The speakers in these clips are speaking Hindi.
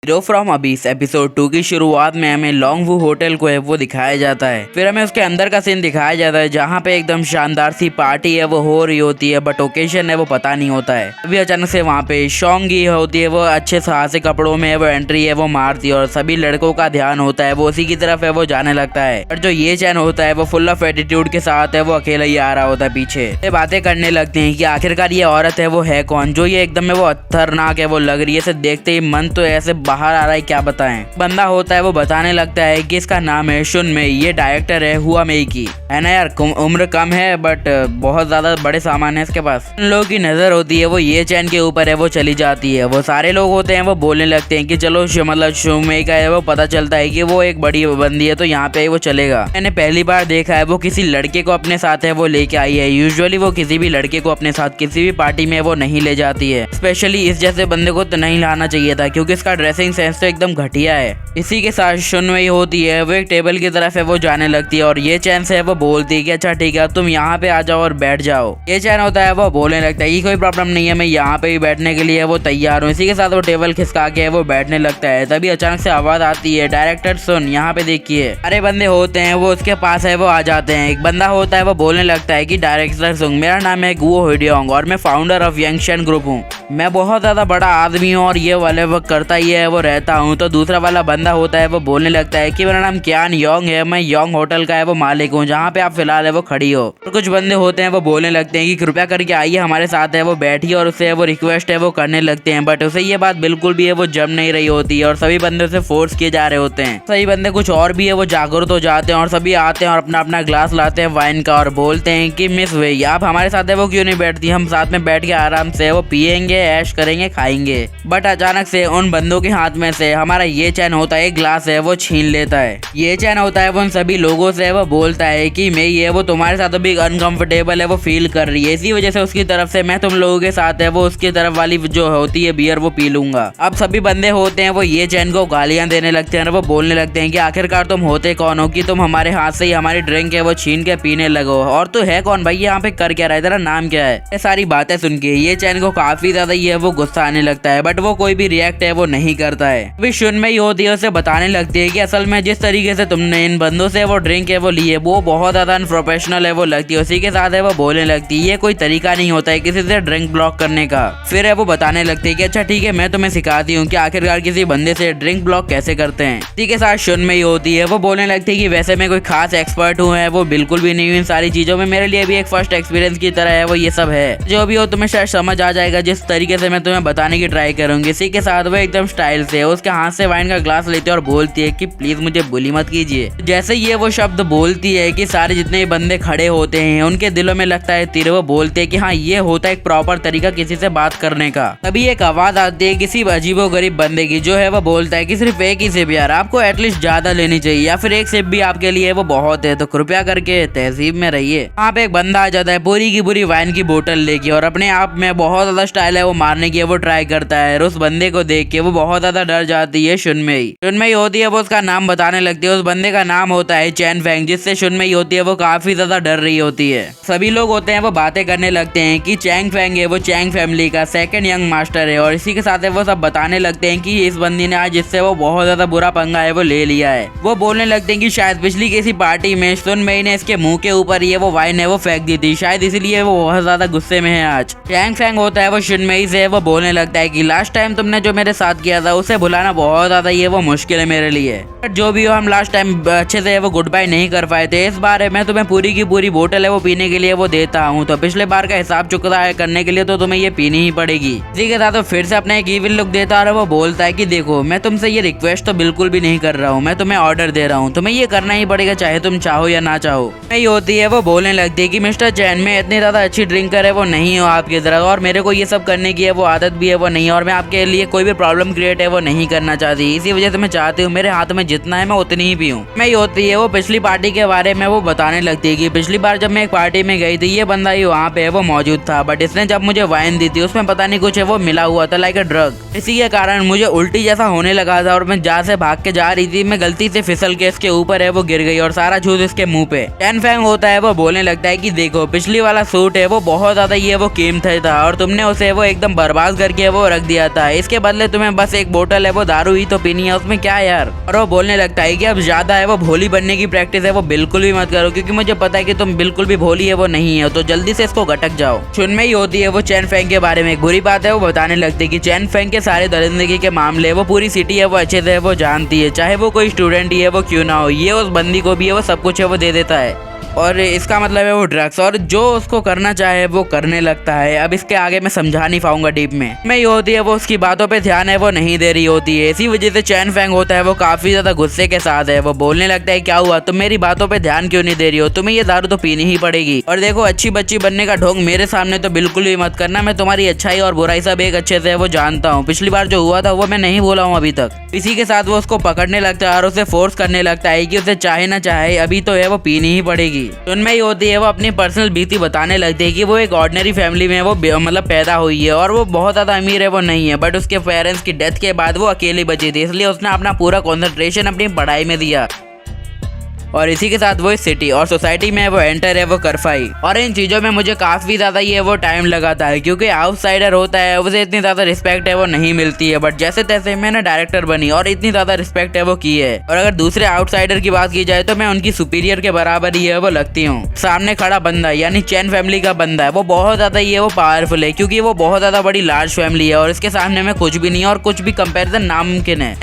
हीरो फ्रॉम अबीस एपिसोड 2 की शुरुआत में हमें लॉन्गवू होटल को है वो दिखाया जाता है। फिर हमें उसके अंदर का सीन दिखाया जाता है जहाँ पे एकदम शानदार सी पार्टी है वो हो रही होती है, बट ओकेजन है वो पता नहीं होता है। अभी अचानक से वहाँ पे शोंगी होती है, वो अच्छे साहसी कपड़ों में वो एंट्री है वो मारती है और सभी लड़कों का ध्यान होता है वो उसी की तरफ है वो जाने लगता है। और जो ये चैन होता है वो फुल ऑफ एटीट्यूड के साथ है वो अकेला ही आ रहा होता है पीछे। ये बातें करने लगते हैं कि आखिरकार ये औरत है वो है कौन, जो ये एकदम है वो खतरनाक है वो लग रही है। इसे देखते ही मन तो ऐसे बाहर आ रहा है, क्या बताएं। बंदा होता है वो बताने लगता है कि इसका नाम है शुन मेई, ये डायरेक्टर है हुआ मेई की, है ना यार। उम्र कम है बट बहुत ज्यादा बड़े सामान है इसके पास। उन लोगों की नजर होती है वो ये चैन के ऊपर है वो चली जाती है। वो सारे लोग होते हैं वो बोलने लगते हैं कि चलो मतलब शुन मेई का है वो पता चलता है कि वो एक बड़ी बंदी है तो यहाँ पे वो चलेगा। मैंने पहली बार देखा है वो किसी लड़के को अपने साथ है वो लेके आई है। यूजुअली वो किसी भी लड़के को अपने साथ किसी भी पार्टी में वो नहीं ले जाती है। स्पेशली इस जैसे बंदे को तो नहीं लाना चाहिए था क्योंकि इसका ड्रेसिंग सेंस तो एकदम घटिया है। इसी के साथ शुन मेई होती है वो एक टेबल की तरफ है वो जाने लगती है और ये चैन से है वो बोलती है कि अच्छा ठीक है तुम यहाँ पे आ जाओ और बैठ जाओ। ये चैन होता है वो बोलने लगता है कि कोई प्रॉब्लम नहीं है, मैं यहाँ पे ही बैठने के लिए वो तैयार हूँ। इसी के साथ वो टेबल खिसका के वो बैठने लगता है। तभी अचानक से आवाज आती है, डायरेक्टर सुन यहाँ पे देखिए। अरे बंदे होते हैं वो उसके पास है वो आ जाते हैं। एक बंदा होता है वो बोलने लगता है कि डायरेक्टर सुन, मेरा नाम है गुओ हुइडियोंग और मैं फाउंडर ऑफ यंगशन ग्रुप हूँ। मैं बहुत ज्यादा बड़ा आदमी हूँ और ये वाले वो करता ही है वो रहता हूँ। तो दूसरा वाला बंदा होता है वो बोलने लगता है कि मेरा नाम क्यान योंग है, मैं योंग होटल का है वो मालिक हूँ जहाँ पे आप फिलहाल है वो खड़ी हो। और कुछ बंदे होते हैं वो बोलने लगते हैं कि कृपया करके आइए हमारे साथ है वो बैठिए और उसे वो रिक्वेस्ट है वो करने लगते हैं। बट उसे ये बात बिल्कुल भी है वो जम नहीं रही होती है और सभी बंदे उसे फोर्स किए जा रहे होते हैं। सभी बंदे कुछ और भी है वो जागरूक हो जाते हैं और सभी आते हैं और अपना अपना ग्लास लाते हैं वाइन का और बोलते हैं कि मिस वेई आप हमारे साथ है वो क्यों नहीं बैठती, हम साथ में बैठ के आराम से वो पियेंगे, ऐश करेंगे, खाएंगे। बट अचानक से उन बंदों के हाथ में से हमारा ये चैन होता है एक ग्लास है वो छीन लेता है। ये चैन होता है वो उन सभी लोगों से वो बोलता है कि मैं ये वो तुम्हारे साथ अभी अनकंफर्टेबल है वो फील कर रही है, इसी वजह से उसकी तरफ से मैं तुम लोगों के साथ है वो उसकी तरफ वाली जो होती है बियर वो पी लूंगा। अब सभी बंदे होते हैं वो ये चैन को गालियां देने लगते हैं और वो बोलने लगते हैं कि आखिरकार तुम होते कौन हो कि तुम हमारे हाथ से ही हमारी ड्रिंक है वो छीन के पीने लगो, और तू है कौन भाई, यहाँ पे कर क्या रहा है, तेरा नाम क्या है। ये सारी बातें सुन के ये चैन को काफी ज्यादा ये वो गुस्सा आने लगता है बट वो कोई भी रिएक्ट है वो नहीं करता है। अभी शुन में ही होती है उसे बताने लगती है कि असल में जिस तरीके से तुमने इन बंदों से वो ड्रिंक है वो ली है वो बहुत ज्यादा अनप्रोफेशनल है वो लगती है। उसी के साथ है वो बोलने लगती है ये कोई तरीका नहीं होता है किसी से ड्रिंक ब्लॉक करने का। फिर है वो बताने लगती है कि अच्छा ठीक है मैं तुम्हें सिखाती हूँ कि आखिरकार किसी बंदे से ड्रिंक ब्लॉक कैसे करते हैं। इसी के साथ शुन में ही होती है वो बोलने लगती है कि वैसे मैं कोई खास एक्सपर्ट हूँ है वो बिल्कुल भी नहीं हूँ इन सारी चीजों में, मेरे लिए भी एक फर्स्ट एक्सपीरियंस की तरह है वो ये सब है। जो भी हो तुम्हें शायद समझ आ जाएगा जिस तरीके से मैं तुम्हें बताने की ट्राई करूंगी। इसी के साथ वो एकदम स्टाइल से उसके हाथ से वाइन का ग्लास लेते और बोलती है कि प्लीज मुझे बुली मत कीजिए। जैसे ये वो शब्द बोलती है कि सारे जितने बंदे खड़े होते हैं उनके दिलों में लगता है तीर। वो बोलते हैं कि हाँ ये होता है एक प्रॉपर तरीका किसी से बात करने का। तभी एक आवाज आती है किसी अजीबो गरीब बंदे की जो है वो बोलता है कि सिर्फ एक ही सिप यार, आपको एटलीस्ट ज्यादा लेनी चाहिए या फिर एक सिप भी आपके लिए वो बहुत है, तो कृपया करके तहजीब में रहिए। वहाँ पे एक बंदा आ जाता है पूरी की पूरी वाइन की बोतल लेके और अपने आप में बहुत ज्यादा स्टाइल है वो मारने की वो ट्राई करता है। और उस बंदे को देख के वो बहुत ज्यादा डर जाती है। शुन में होती है वो उसका नाम बताने लगती है। उस बंदे का नाम होता है चैन फेंग, जिससे शुन में होती है वो काफी ज्यादा डर रही होती है। सभी लोग होते हैं वो बातें करने लगते हैं कि चैंग फेंग है वो चैंग फैमिली का सेकंड यंग मास्टर है और इसी के साथ है वो सब बताने लगते हैं कि इस बंदी ने आज इससे वो बहुत ज्यादा बुरा पंगा है वो ले लिया है। वो बोलने लगते हैं कि शायद पिछली किसी पार्टी में शुन में ने इसके मुंह के ऊपर ये वो वाइन है वो फेंक दी थी, शायद इसलिए वो बहुत ज्यादा गुस्से में है आज। चैंग फेंग होता है वो शुन में से वो बोलने लगता है कि लास्ट टाइम तुमने जो मेरे साथ किया था उसे भुलाना बहुत ज्यादा ये वो मुश्किल है मेरे लिए। जो भी हो हम लास्ट टाइम अच्छे से वो गुड बाय नहीं कर पाए थे, इस बार मैं तुम्हें पूरी की पूरी बोतल है वो पीने के लिए वो देता हूँ, तो पिछले बार का हिसाब चुकता करने के लिए तो तुम्हें ये पीनी ही पड़ेगी। इसी के साथ फिर से अपना एक इविल लुक देता और वो बोलता है कि देखो मैं तुमसे ये रिक्वेस्ट तो बिल्कुल भी नहीं कर रहा हूँ, मैं तुम्हें ऑर्डर दे रहा हूँ, तुम्हें ये करना ही पड़ेगा चाहे तुम चाहो या ना चाहो। नहीं होती है वो बोलने लगती है कि मिस्टर चैन मैं इतनी ज्यादा अच्छी ड्रिंकर है वो नहीं हो आपकी तरह और मेरे को ये सब करने की है वो आदत भी है वो नहीं, और मैं आपके लिए कोई भी प्रॉब्लम क्रिएट है वो नहीं करना चाहती। इसी वजह से मैं चाहती हूँ मेरे हाथ में जितना है मैं उतनी ही पीऊँ। मैं होती है वो पिछली पार्टी के बारे में वो बताने लगती है कि पिछली बार जब मैं एक पार्टी में गई थी ये बंदा ही वहाँ पे वो मौजूद था, बट इसने जब मुझे वाइन दी थी उसमें पता नहीं कुछ है वो मिला हुआ था लाइक अ ड्रग। इसी के कारण मुझे उल्टी जैसा होने लगा था और मैं जहाँ से भाग के जा रही थी मैं गलती से फिसल के इसके ऊपर है वो गिर गई और सारा जूस इसके मुंह पे। चैन फेंग होता है वो बोलने लगता है कि देखो पिछली वाला सूट है वो बहुत ज्यादा ये वो कीमती था और तुमने उसे वो एकदम बर्बाद करके वो रख दिया था। इसके बदले तुम्हें बस एक बोतल है वो दारू ही तो पीनी है, उसमें क्या यार। और वो बोलने लगता है कि अब ज्यादा है वो भोली बनने की प्रैक्टिस है वो बिल्कुल भी मत करो, क्योंकि मुझे पता है कि तुम बिल्कुल भी भोली है वो नहीं है, तो जल्दी से इसको गटक जाओ। चुनमई होती है वो चैन फेंग के बारे में एक बुरी बात है वो बताने लगती है कि चैन फेंग के सारे दरिंदगी के मामले वो पूरी सिटी है वो अच्छे से वो जानती है, चाहे वो कोई स्टूडेंट ही है वो क्यों ना हो, ये उस बंदी को भी है वो सब कुछ है वो दे देता है। और इसका मतलब है वो ड्रग्स, और जो उसको करना चाहे वो करने लगता है। अब इसके आगे मैं समझा नहीं पाऊंगा डीप में। ये होती है वो उसकी बातों पे ध्यान है वो नहीं दे रही होती है। इसी वजह से चैन फेंग होता है वो काफी ज्यादा गुस्से के साथ है। वो बोलने लगता है क्या हुआ, तुम मेरी बातों पे ध्यान क्यों नहीं दे रही हो, तुम्हें ये दारू तो पीनी ही पड़ेगी। और देखो अच्छी बच्ची बनने का ढोंग मेरे सामने तो बिल्कुल भी मत करना, मैं तुम्हारी अच्छाई और बुराई सब एक अच्छे से वो जानता हूँ। पिछली बार जो हुआ था वो मैं नहीं बोला हूँ अभी तक। इसी के साथ वो उसको पकड़ने लगता है और उसे फोर्स करने लगता है कि उसे चाहे ना चाहे अभी तो है वो पीनी ही पड़ेगी। उनमें ही होती है वो अपनी पर्सनल बीती बताने लगती है कि वो एक ऑर्डिनरी फैमिली में वो मतलब पैदा हुई है और वो बहुत ज्यादा अमीर है वो नहीं है, बट उसके पेरेंट्स की डेथ के बाद वो अकेली बची थी, इसलिए उसने अपना पूरा कंसंट्रेशन अपनी पढ़ाई में दिया। और इसी के साथ वो इस सिटी और सोसाइटी में वो एंटर है वो कर पाई। और इन चीज़ों में मुझे काफ़ी ज़्यादा ये वो टाइम लगाता है, क्योंकि आउटसाइडर होता है उसे इतनी ज़्यादा रिस्पेक्ट है वो नहीं मिलती है, बट जैसे तैसे मैंने डायरेक्टर बनी और इतनी ज़्यादा रिस्पेक्ट है वो की है। और अगर दूसरे आउटसाइडर की बात की जाए तो मैं उनकी सुपीरियर के बराबर ही है वो लगती हूँ। सामने खड़ा बंदा यानी चैन फैमिली का बंदा है वो बहुत ज़्यादा ही है वो पावरफुल है, क्योंकि वो बहुत ज़्यादा बड़ी लार्ज फैमिली है और इसके सामने में कुछ भी नहीं है और कुछ भी कंपेरिजन नामुमकिन है।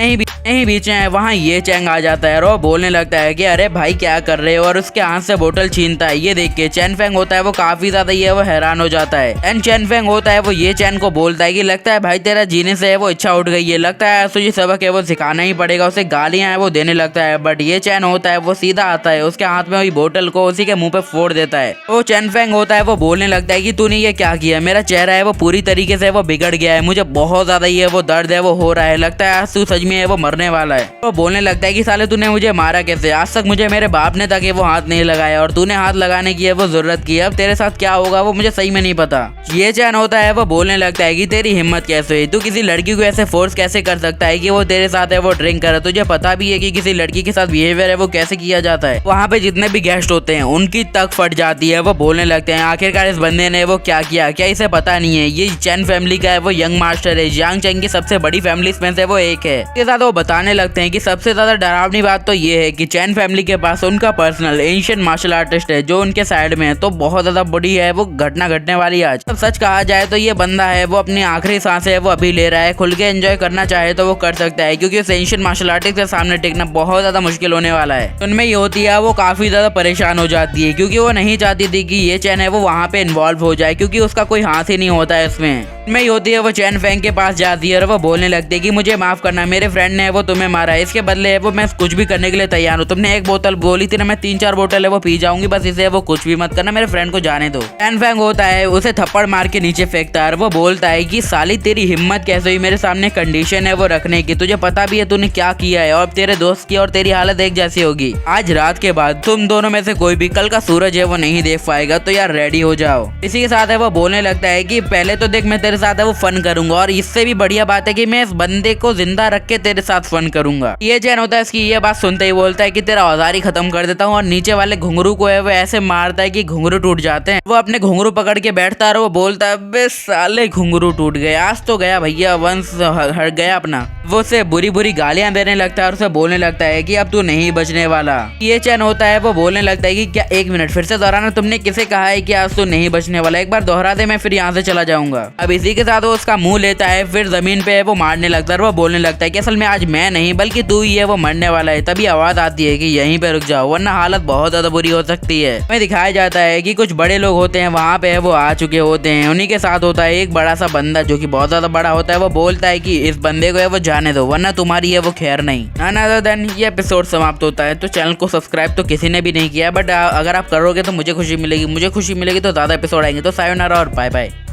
नहीं बीच में वहाँ ये चैंग आ जाता है और वो बोलने लगता है कि अरे भाई क्या कर रहे हो, और उसके हाथ से बोतल छीनता है। ये देख के चैन फेंग होता है वो काफी ज्यादा ये वो हैरान हो जाता है। एंड चैन फेंग होता है वो ये चैन को बोलता है कि लगता है भाई तेरा जीने से है वो इच्छा उठ गई है, लगता है तुझे सबक है वो सिखाना ही पड़ेगा। उसे गालियां है वो देने लगता है, बट ये चैन होता है वो सीधा आता है उसके हाथ में वही बोतल को उसी के मुंह पे फोड़ देता है। वो चैन फेंग होता है वो बोलने लगता है कि तूने ये क्या किया, मेरा चेहरा है वो पूरी तरीके से वो बिगड़ गया है, मुझे बहुत ज्यादा ये वो दर्द है वो हो रहा है, लगता है आज तू सच में है वो मरने वाला है। वो बोलने लगता है कि साले तूने मुझे मारा कैसे, आज तक मुझे मेरे बाप ने तक वो हाथ नहीं लगाया और तूने हाथ लगाने की है वो जरूरत की, अब तेरे साथ क्या होगा वो मुझे सही में नहीं पता। ये चैन होता है वो बोलने लगता है कि तेरी हिम्मत कैसे हुई, तू किसी लड़की को ऐसे फोर्स कैसे कर सकता है कि वो तेरे साथ है वो ड्रिंक करे, तुझे पता भी है कि किसी लड़की के साथ बिहेवियर है वो कैसे किया जाता है। वहाँ पे जितने भी गेस्ट होते हैं उनकी तक फट जाती है। वो बोलने लगते हैं आखिरकार इस बंदे ने वो क्या किया, क्या इसे पता नहीं है ये चैन फैमिली का है वो यंग मास्टर है, यांग चैंग की सबसे बड़ी फैमिली में से वो एक है। इसके साथ वो बताने लगते हैं कि सबसे ज्यादा डरावनी बात तो ये है कि चैन फैमिली के पास उनका पर्सनल एंशिएंट मार्शल आर्टिस्ट है जो उनके साइड में है, तो बहुत ज्यादा बड़ी है वो घटना घटने वाली आज। अब सच कहा जाए तो ये बंदा है वो अपनी आखिरी सांस है वो अभी ले रहा है, खुल के एंजॉय करना चाहे तो वो कर सकता है, क्योंकि उस एंशिएंट मार्शल आर्टिस्ट के सामने टिकना बहुत ज्यादा मुश्किल होने वाला है। उनमें ये होती है वो काफी ज्यादा परेशान हो जाती है, क्योंकि वो नहीं चाहती थी कि ये चैन है वो वहाँ पे इन्वॉल्व हो जाए, क्योंकि उसका कोई हाथ ही नहीं होता है इसमें। में ही होती है वो चैन फेंग के पास जाती है और वो बोलने लगती है कि मुझे माफ करना, मेरे फ्रेंड ने वो तुम्हें मारा है, इसके बदले है वो मैं कुछ भी करने के लिए तैयार हूँ। तुमने एक बोतल बोली थी ना, मैं 3-4 बोतल है वो पी जाऊंगी, बस इसे वो कुछ भी मत करना, मेरे फ्रेंड को जाने दो। चैन फेंग होता है उसे थप्पड़ मार के नीचे फेंकता है और वो बोलता है कि साली तेरी हिम्मत कैसे हुई मेरे सामने कंडीशन है वो रखने की, तुझे पता भी है तूने क्या किया है और तेरे दोस्त की और तेरी हालत एक जैसी होगी। आज रात के बाद तुम दोनों में से कोई भी कल का सूरज है वो नहीं देख पाएगा, तो यार रेडी हो जाओ। इसी के साथ है वो बोलने लगता है कि पहले तो देख मैं तेरे साथ है वो फन करूंगा, और इससे भी बढ़िया बात है कि मैं इस बंदे को जिंदा रख के तेरे साथ फन करूंगा। ये चैन होता है इसकी ये बात सुनते ही बोलता है कि तेरा औजार ही खत्म कर देता हूँ, और नीचे वाले घुंघरू को है वो ऐसे मारता है कि घुंघरू टूट जाते हैं। वो अपने घुंघरू पकड़ के बैठता है और वो बोलता है बे साले घुंघरू टूट गए, आज तो गया भैया, वंश हट गया अपना। वो उसे बुरी बुरी गालियां देने लगता है और उसे बोलने लगता है कि अब तू नहीं बचने वाला। ये चैन होता है वो बोलने लगता है कि क्या, एक मिनट फिर से दोहराना, तुमने किसे कहा है कि आज तू नहीं बचने वाला, एक बार दोहरा दे मैं फिर यहाँ से चला जाऊंगा। अब इसी के साथ वो उसका मुंह लेता है, फिर जमीन पे वो मारने लगता है और वो बोलने लगता है कि असल में आज मैं नहीं बल्कि तू ही है वो मरने वाला है। तभी आवाज आती है कि यहीं पे रुक जाओ वरना हालत बहुत ज्यादा बुरी हो सकती है। हमें दिखाया जाता है कि कुछ बड़े लोग होते हैं वहाँ पे वो आ चुके होते हैं, उन्हीं के साथ होता है एक बड़ा सा बंदा जो कि बहुत ज्यादा बड़ा होता है। वो बोलता है कि इस बंदे को है वो जाने दो वरना तुम्हारी है वो खैर नहीं। अदर देन ये एपिसोड समाप्त होता है। तो चैनल को सब्सक्राइब तो किसी ने भी नहीं किया, बट अगर आप करोगे तो मुझे खुशी मिलेगी, मुझे खुशी मिलेगी तो ज्यादा एपिसोड आएंगे। तो सायोनारा और बाय बाय।